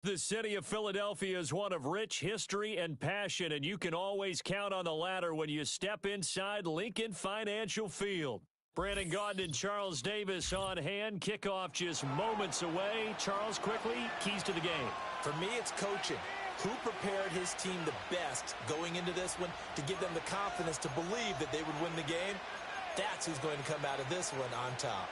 The city of Philadelphia is one of rich history and passion, and you can always count on the latter when you step inside Lincoln Financial Field. Brandon Gaudin and Charles Davis on hand. Kickoff just moments away. Charles, quickly, keys to the game. For me, it's coaching. Who prepared his team the best going into this one to give them the confidence to believe that they would win the game? That's who's going to come out of this one on top.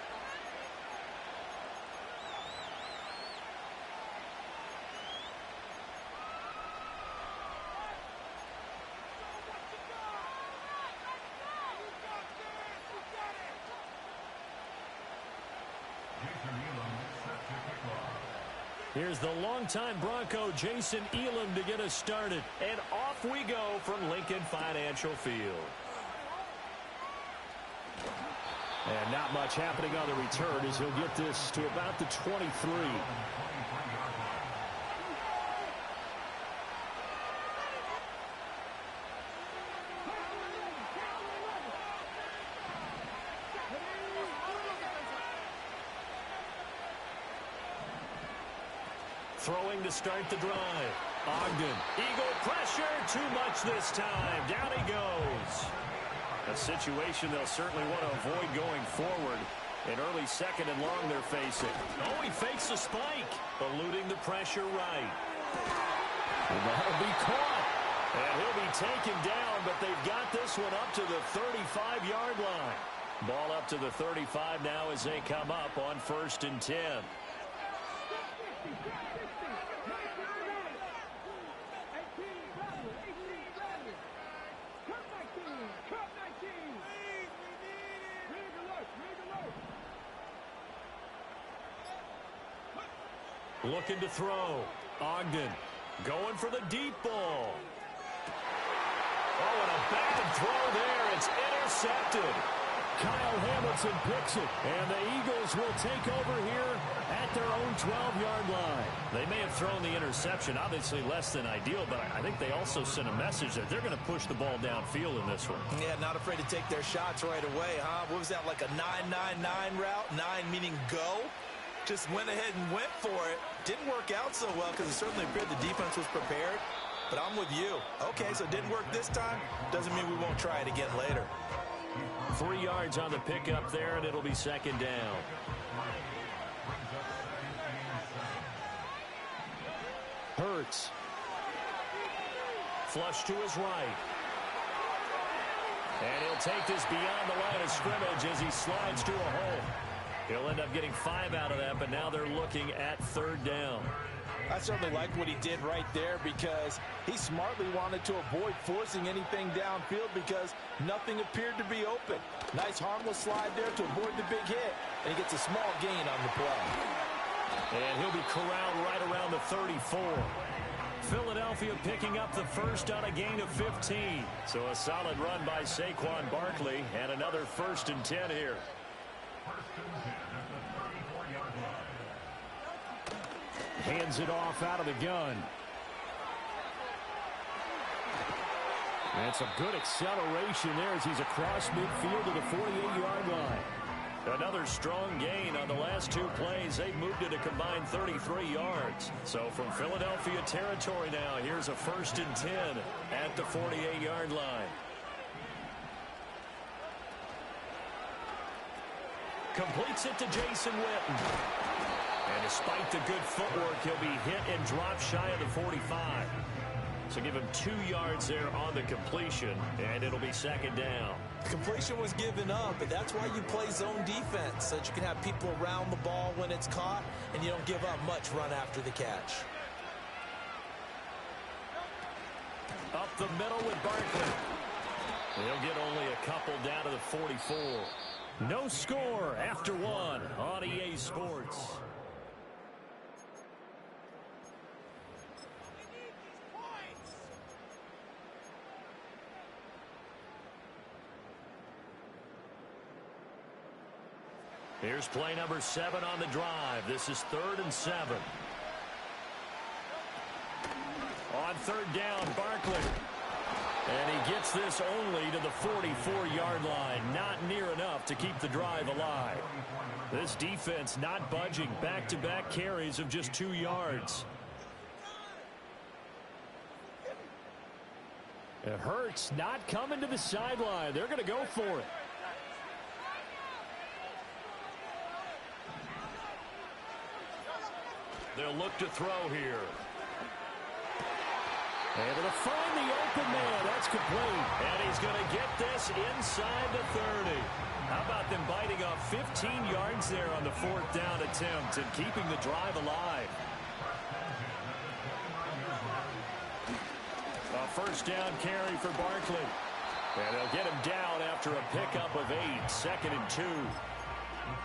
Here's the longtime Bronco, Jason Elam, to get us started. And off we go from Lincoln Financial Field. And not much happening on the return as he'll get this to about the 23. Throwing to start the drive. Ogden. Eagle pressure. Too much this time. Down he goes. A situation they'll certainly want to avoid going forward. An early second and long they're facing. Oh, he fakes a spike. Eluding the pressure right. And that'll be caught. And he'll be taken down, but they've got this one up to the 35-yard line. Ball up to the 35 now as they come up on 1st and 10. Looking to throw. Ogden going for the deep ball. Oh, and a bad throw there. It's intercepted. Kyle Hamilton picks it. And the Eagles will take over here at their own 12-yard line. They may have thrown the interception, obviously less than ideal, but I think they also sent a message that they're going to push the ball downfield in this one. Yeah, not afraid to take their shots right away, huh? What was that, like a 9-9-9 route? 9 meaning go? Just went ahead and went for it. Didn't work out so well because it certainly appeared the defense was prepared. But I'm with you. Okay, so it didn't work this time. Doesn't mean we won't try it again later. 3 yards on the pickup there, and it'll be 2nd down. Hurts. Flush to his right. And he'll take this beyond the line of scrimmage as he slides to a hole. He'll end up getting 5 out of that, but now they're looking at 3rd down. I certainly like what he did right there because he smartly wanted to avoid forcing anything downfield because nothing appeared to be open. Nice harmless slide there to avoid the big hit, and he gets a small gain on the play. And he'll be corralled right around the 34. Philadelphia picking up the first on a gain of 15. So a solid run by Saquon Barkley and another 1st and 10 here. Hands it off out of the gun. And it's a good acceleration there as he's across midfield to the 48-yard line. Another strong gain on the last 2 plays. They've moved it a combined 33 yards. So from Philadelphia territory now, here's a 1st and 10 at the 48-yard line. Completes it to Jason Witten. And despite the good footwork, he'll be hit and dropped shy of the 45. So give him 2 yards there on the completion, and it'll be 2nd down. Completion was given up, but that's why you play zone defense, so that you can have people around the ball when it's caught, and you don't give up much run after the catch. Up the middle with Barkley. He'll get only a couple down to the 44. No score after 1 on EA Sports. Here's play number 7 on the drive. This is 3rd and 7. On 3rd down, Barkley. And he gets this only to the 44-yard line. Not near enough to keep the drive alive. This defense not budging. Back-to-back carries of just 2 yards. It hurts not coming to the sideline. They're going to go for it. They'll look to throw here. Able to find the open man. That's complete. And he's going to get this inside the 30. How about them biting off 15 yards there on the 4th down attempt and keeping the drive alive? A first down carry for Barkley. And they'll get him down after a pickup of 8, 2nd and 2.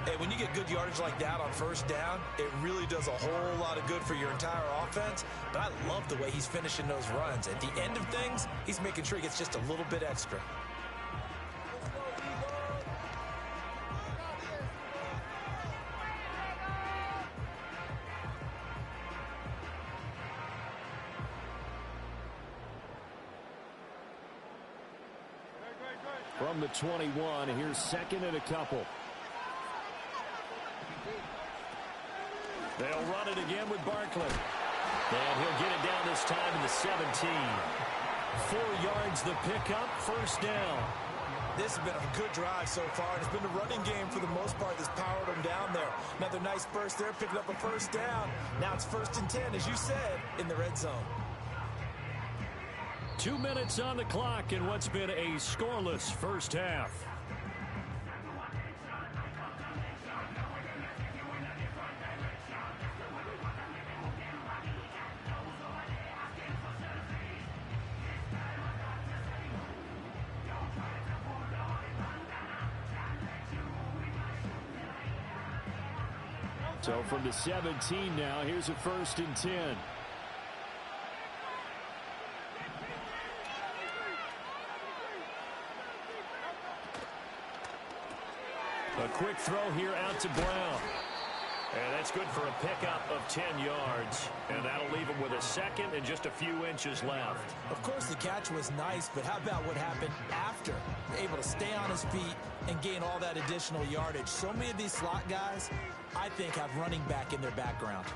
Hey, when you get good yardage like that on first down, it really does a whole lot of good for your entire offense. But I love the way he's finishing those runs. At the end of things, he's making sure he gets just a little bit extra. From the 21, here's 2nd and a couple. They'll run it again with Barkley. And he'll get it down this time in the 17. 4 yards the pickup, first down. This has been a good drive so far, and it's been the running game for the most part that's powered them down there. Another nice burst there, picking up a first down. Now it's 1st and 10, as you said, in the red zone. 2 minutes on the clock in what's been a scoreless first half. So from the 17 now, here's a 1st and 10. A quick throw here out to Brown. And that's good for a pickup of 10 yards. And that'll leave him with a 2nd and just a few inches left. Of course, the catch was nice, but how about what happened after? Able to stay on his feet and gain all that additional yardage. So many of these slot guys, I think, have running back in their background.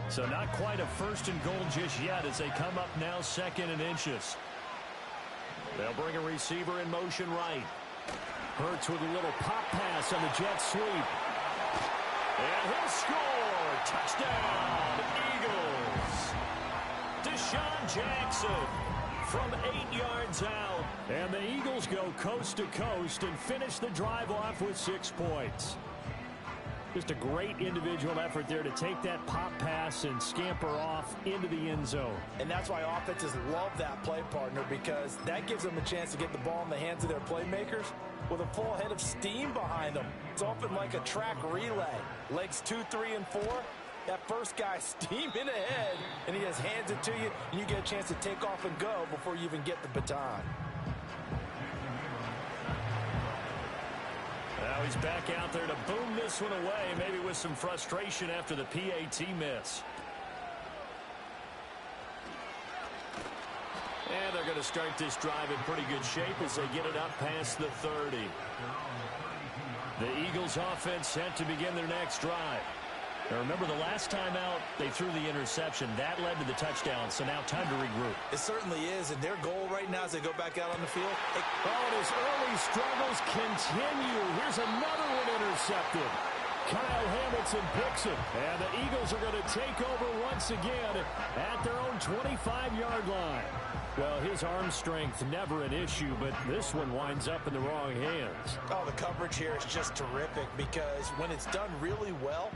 So not quite a 1st and goal just yet as they come up now 2nd and inches. They'll bring a receiver in motion right. Hurts with a little pop pass on the jet sweep. And he'll score. Touchdown, Eagles. Deshaun Jackson from 8 yards out. And the Eagles go coast to coast and finish the drive off with 6 points. Just a great individual effort there to take that pop pass and scamper off into the end zone. And that's why offenses love that play, partner, because that gives them a chance to get the ball in the hands of their playmakers with a full head of steam behind them. It's often like a track relay. Legs 2, 3, and 4. That first guy steaming ahead, and he just hands it to you, and you get a chance to take off and go before you even get the baton. Now he's back out there to boom this one away, maybe with some frustration after the PAT miss. And they're going to start this drive in pretty good shape as they get it up past the 30. The Eagles offense set to begin their next drive. Now remember, the last time out, they threw the interception. That led to the touchdown, so now time to regroup. It certainly is, and their goal right now as they go back out on the field. And his early struggles continue. Here's another one intercepted. Kyle Hamilton picks it, and the Eagles are going to take over once again at their own 25-yard line. Well, his arm strength never an issue, but this one winds up in the wrong hands. Oh, the coverage here is just terrific because when it's done really well,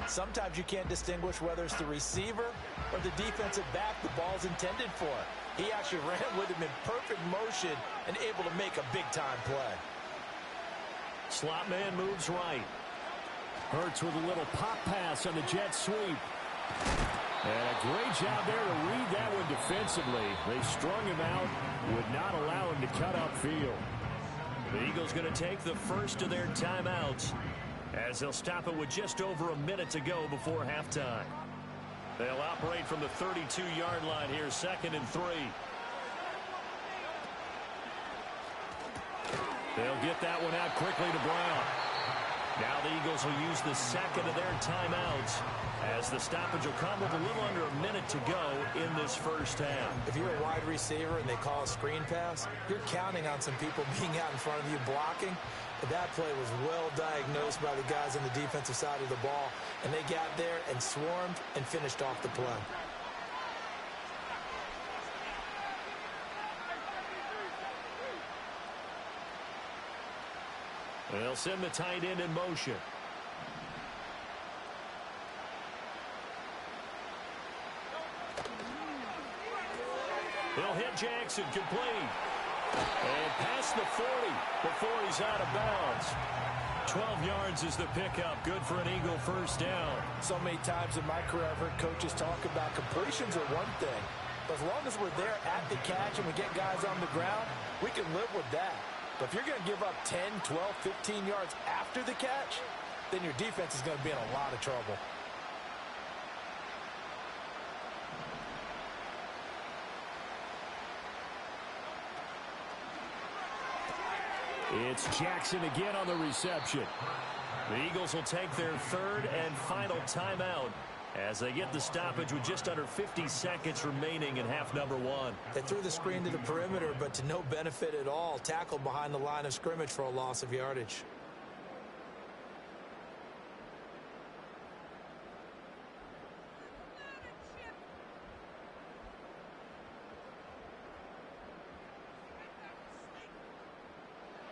sometimes you can't distinguish whether it's the receiver or the defensive back the ball's intended for. He actually ran with him in perfect motion and able to make a big-time play. Slot man moves right. Hurts with a little pop pass on the jet sweep. And a great job there to read that one defensively. They strung him out, would not allow him to cut upfield. The Eagles going to take the first of their timeouts, as they'll stop it with just over a minute to go before halftime. They'll operate from the 32-yard line here, 2nd and 3. They'll get that one out quickly to Brown. Now the Eagles Eagles will use the second of their timeouts as the stoppage will come with a little under a minute to go in this first half. If you're a wide receiver and they call a screen pass, you're counting on some people being out in front of you blocking. But that play was well diagnosed by the guys on the defensive side of the ball, and they got there and swarmed and finished off the play. They'll send the tight end in motion. He'll hit Jackson, complete. And past the 40 before he's out of bounds. 12 yards is the pickup. Good for an Eagle first down. So many times in my career, I've heard coaches talk about completions are one thing. But as long as we're there at the catch and we get guys on the ground, we can live with that. But if you're going to give up 10, 12, 15 yards after the catch, then your defense is going to be in a lot of trouble. It's Jackson again on the reception. The Eagles will take their third and final timeout as they get the stoppage with just under 50 seconds remaining in half number one. They threw the screen to the perimeter, but to no benefit at all. Tackled behind the line of scrimmage for a loss of yardage.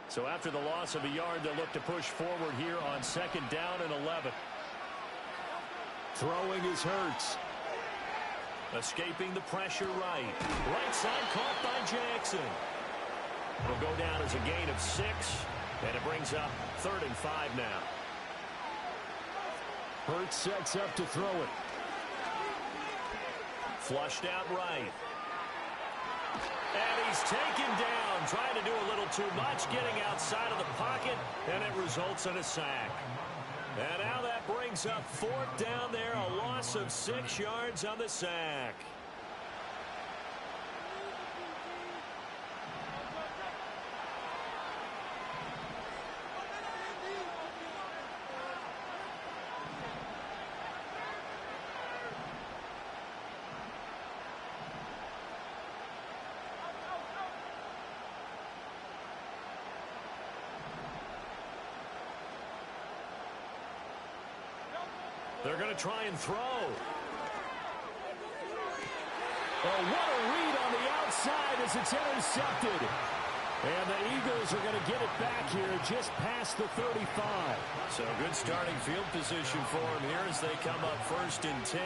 So after the loss of a yard, they'll look to push forward here on second down and 11. Throwing is Hurts. Escaping the pressure right. Right side caught by Jackson. It'll go down as a gain of 6, and it brings up 3rd and 5 now. Hurts sets up to throw it. Flushed out right. And he's taken down, trying to do a little too much, getting outside of the pocket, and it results in a sack. And now that brings up 4th down there, a loss of 6 yards on the sack. They're going to try and throw. Oh, what a read on the outside as it's intercepted. And the Eagles are going to get it back here just past the 35. So good starting field position for them here as they come up 1st and 10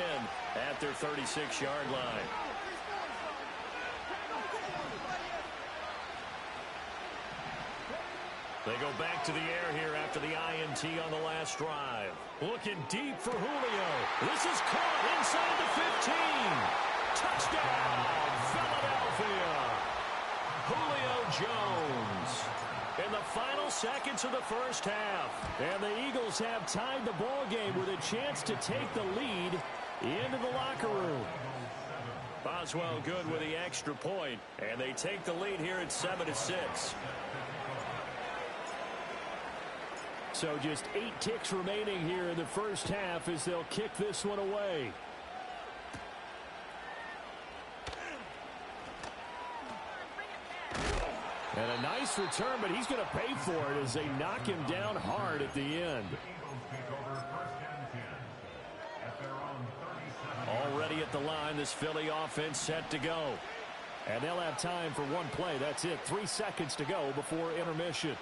at their 36-yard line. They go back to the air here after the INT on the last drive. Looking deep for Julio. This is caught inside the 15. Touchdown, Philadelphia. Julio Jones in the final seconds of the first half. And the Eagles have tied the ball game with a chance to take the lead into the locker room. Boswell good with the extra point, and they take the lead here at 7-6. So just 8 ticks remaining here in the first half as they'll kick this one away. And a nice return, but he's going to pay for it as they knock him down hard at the end. Already at the line, this Philly offense set to go. And they'll have time for one play. That's it. 3 seconds to go before intermission.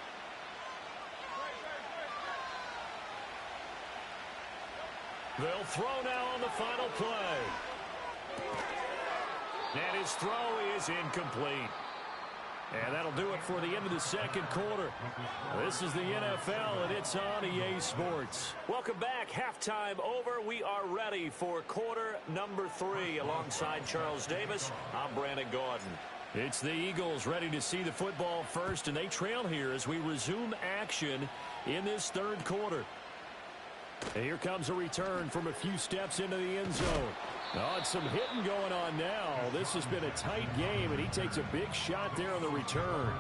They'll throw now on the final play. And his throw is incomplete. And that'll do it for the end of the second quarter. This is the NFL, and it's on EA Sports. Welcome back. Halftime over. We are ready for quarter number 3. Alongside Charles Davis, I'm Brandon Gordon. It's the Eagles ready to see the football first, and they trail here as we resume action in this third quarter. And here comes a return from a few steps into the end zone. Oh, it's some hitting going on now. This has been a tight game, and he takes a big shot there on the return.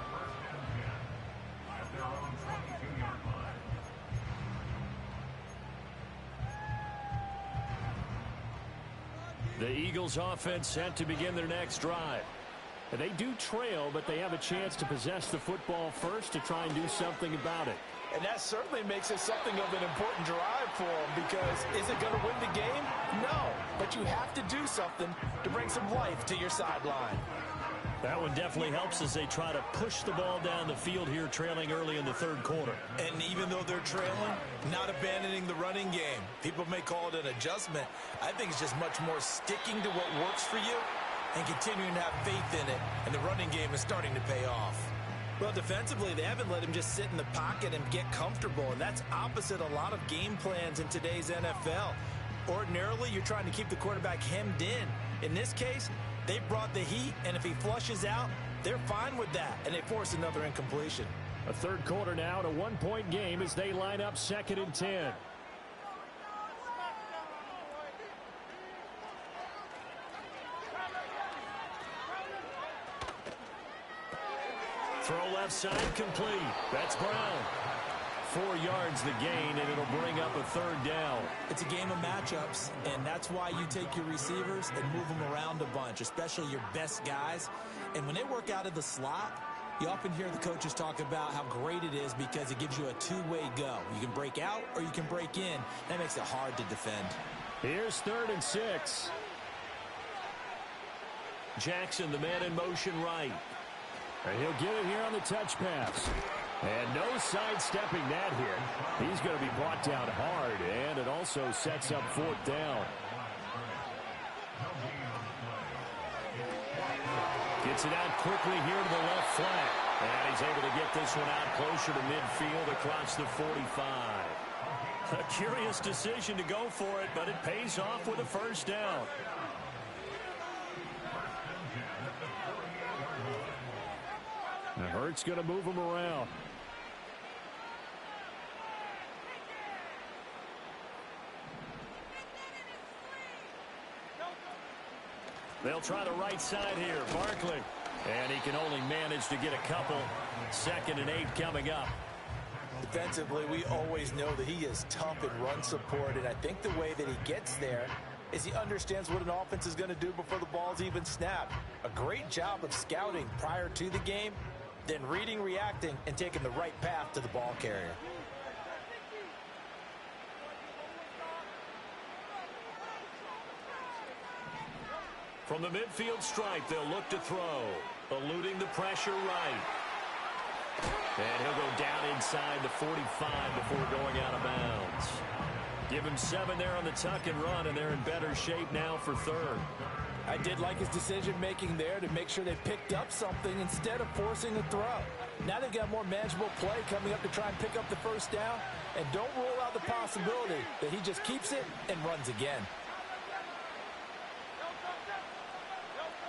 The Eagles offense set to begin their next drive. They do trail, but they have a chance to possess the football first to try and do something about it. And that certainly makes it something of an important drive for them, because is it going to win the game? No, but you have to do something to bring some life to your sideline. That one definitely helps as they try to push the ball down the field here, trailing early in the third quarter. And even though they're trailing, not abandoning the running game. People may call it an adjustment. I think it's just much more sticking to what works for you and continuing to have faith in it. And the running game is starting to pay off. Well, defensively, they haven't let him just sit in the pocket and get comfortable, and that's opposite a lot of game plans in today's NFL. Ordinarily, you're trying to keep the quarterback hemmed in. In this case, they brought the heat, and if he flushes out, they're fine with that, and they force another incompletion. A third quarter now, and a one-point game as they line up 2nd and 10. Throw left side complete. That's Brown. 4 yards the gain, and it'll bring up a third down. It's a game of matchups, and that's why you take your receivers and move them around a bunch, especially your best guys. And when they work out of the slot, you often hear the coaches talk about how great it is because it gives you a two-way go. You can break out or you can break in. That makes it hard to defend. Here's 3rd and 6. Jackson, the man in motion right. And he'll get it here on the touch pass. And no sidestepping that here. He's going to be brought down hard, and it also sets up 4th down. Gets it out quickly here to the left flat. And he's able to get this one out closer to midfield across the 45. A curious decision to go for it, but it pays off with a first down. And Hurts going to move him around. They'll try the right side here. Barkley. And he can only manage to get a couple. 2nd and 8 coming up. Defensively, we always know that he is tough in run support, and I think the way that he gets there is he understands what an offense is going to do before the ball's even snapped. A great job of scouting prior to the game, then reading, reacting, and taking the right path to the ball carrier. From the midfield stripe, they'll look to throw. Eluding the pressure right. And he'll go down inside the 45 before going out of bounds. Give him 7 there on the tuck and run, and they're in better shape now for 3rd. I did like his decision-making there to make sure they picked up something instead of forcing a throw. Now they've got more manageable play coming up to try and pick up the first down, and don't rule out the possibility that he just keeps it and runs again.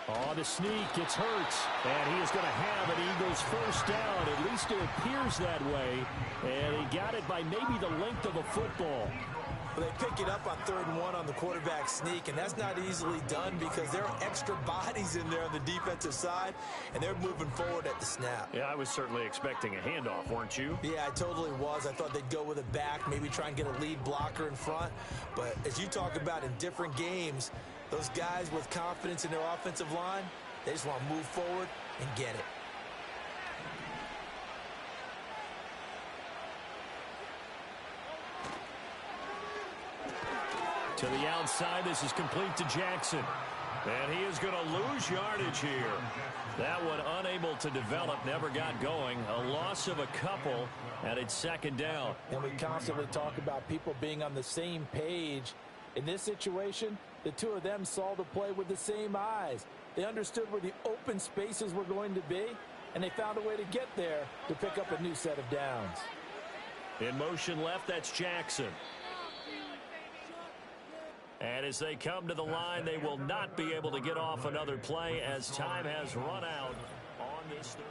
On the sneak, it's Hurts, and he is going to have an Eagles first down. At least it appears that way, and he got it by maybe the length of a football. Well, they pick it up on 3rd and 1 on the quarterback sneak, and that's not easily done because there are extra bodies in there on the defensive side, and they're moving forward at the snap. Yeah, I was certainly expecting a handoff, weren't you? Yeah, I totally was. I thought they'd go with it back, maybe try and get a lead blocker in front. But as you talk about in different games, those guys with confidence in their offensive line, they just want to move forward and get it. To the outside, this is complete to Jackson. And he is going to lose yardage here. That one unable to develop, never got going. A loss of a couple, and it's 2nd down. And we constantly talk about people being on the same page. In this situation, the two of them saw the play with the same eyes. They understood where the open spaces were going to be, and they found a way to get there to pick up a new set of downs. In motion left, that's Jackson. And as they come to the line, they will not be able to get off another play as time has run out on this third.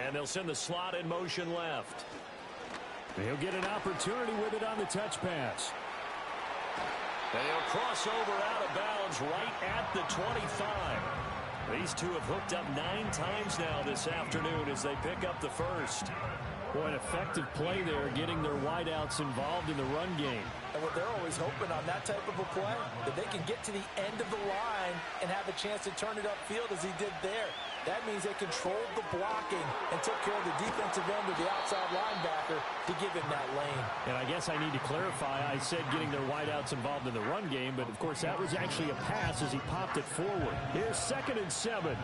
And they'll send the slot in motion left. He'll get an opportunity with it on the touch pass. And he'll cross over out of bounds right at the 25. These two have hooked up 9 times now this afternoon as they pick up the first. Boy, an effective play there, getting their wideouts involved in the run game. And what they're always hoping on that type of a play, that they can get to the end of the line and have a chance to turn it upfield as he did there. That means they controlled the blocking and took care of the defensive end of the outside linebacker to give him that lane. And I guess I need to clarify, I said getting their wideouts involved in the run game, but of course that was actually a pass as he popped it forward. Here's 2nd and 7.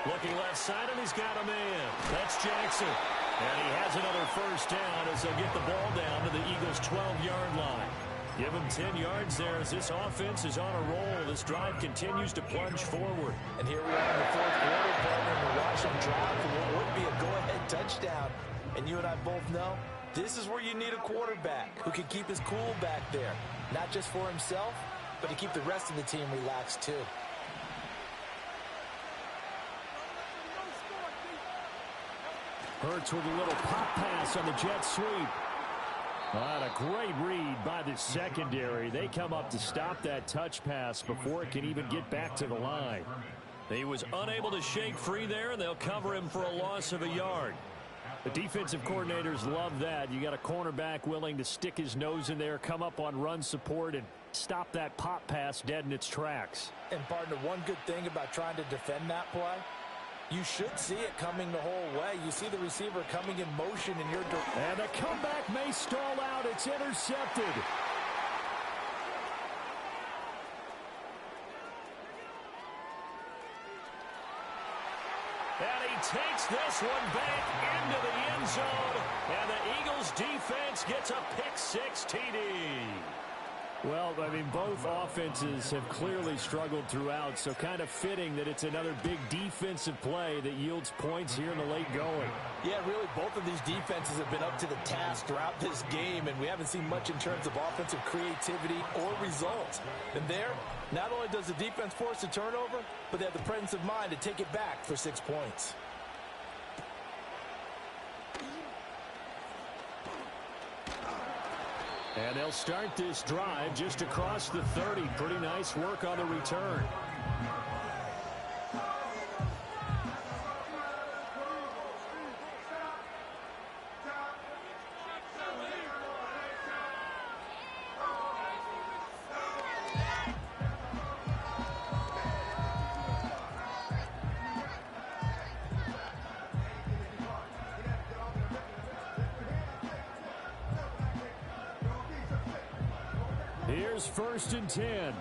Looking left side, and he's got a man. That's Jackson. And he has another first down as they'll get the ball down to the Eagles' 12-yard line. Give him 10 yards there as this offense is on a roll. This drive continues to plunge forward. And here we are in the 4th quarter, partner, to watch him drive for what would be a go-ahead touchdown. And you and I both know this is where you need a quarterback who can keep his cool back there. Not just for himself, but to keep the rest of the team relaxed too. Hurts with a little pop pass on the jet sweep. What a great read by the secondary. They come up to stop that touch pass before it can even get back to the line. He was unable to shake free there, and they'll cover him for a loss of a yard. The defensive coordinators love that. You got a cornerback willing to stick his nose in there, come up on run support, and stop that pop pass dead in its tracks. And partner, one good thing about trying to defend that play, you should see it coming the whole way. You see the receiver coming in motion in your direction. And the comeback may stall out. It's intercepted. And he takes this one back into the end zone. And the Eagles defense gets a pick-6 TD. Well, I mean, both offenses have clearly struggled throughout, so kind of fitting that it's another big defensive play that yields points here in the late going. Yeah, really, both of these defenses have been up to the task throughout this game, and we haven't seen much in terms of offensive creativity or results. And there, not only does the defense force a turnover, but they have the presence of mind to take it back for 6 points. And they'll start this drive just across the 30. Pretty nice work on the return. Here's 1st and 10.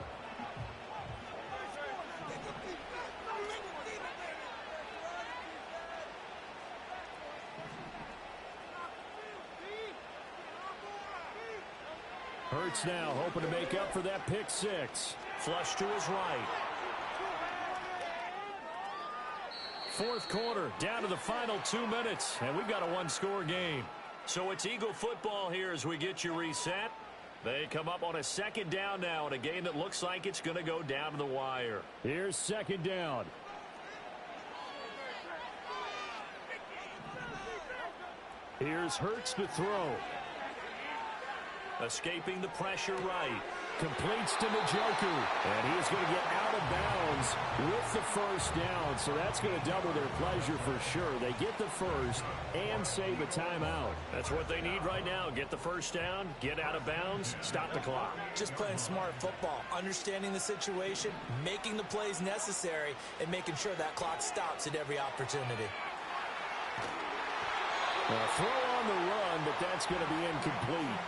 Hurts now hoping to make up for that pick-6. Flush to his right. 4th quarter, down to the final 2 minutes, and we've got a 1-score game. So it's Eagle football here as we get you reset. They come up on a 2nd down now in a game that looks like it's going to go down to the wire. Here's 2nd down. Here's Hurts to throw. Escaping the pressure right. Completes to Njoku. And he is going to get out of bounds with the first down. So that's going to double their pleasure for sure. They get the first and save a timeout. That's what they need right now. Get the first down, get out of bounds, stop the clock. Just playing smart football, understanding the situation, making the plays necessary, and making sure that clock stops at every opportunity. Well, throw on the run, but that's going to be incomplete.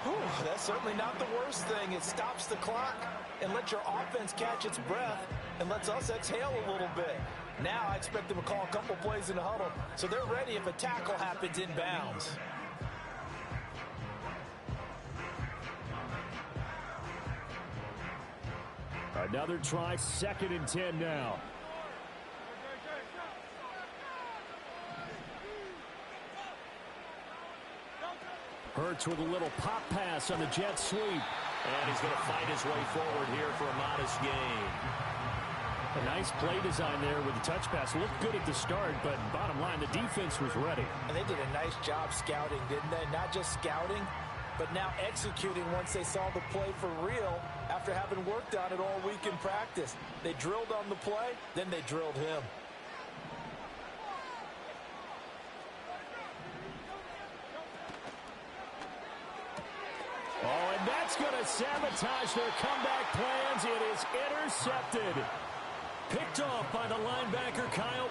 Whew, that's certainly not the worst thing. It stops the clock and lets your offense catch its breath and lets us exhale a little bit. Now I expect them to call a couple plays in the huddle so they're ready if a tackle happens inbounds. Another try, 2nd and 10 now. Hurts with a little pop pass on the jet sweep. And he's going to fight his way forward here for a modest gain. A nice play design there with the touch pass. Looked good at the start, but bottom line, the defense was ready. And they did a nice job scouting, didn't they? Not just scouting, but now executing once they saw the play for real after having worked on it all week in practice. They drilled on the play, then they drilled him. Oh, and that's going to sabotage their comeback plans. It is intercepted. Picked off by the linebacker, Kyle.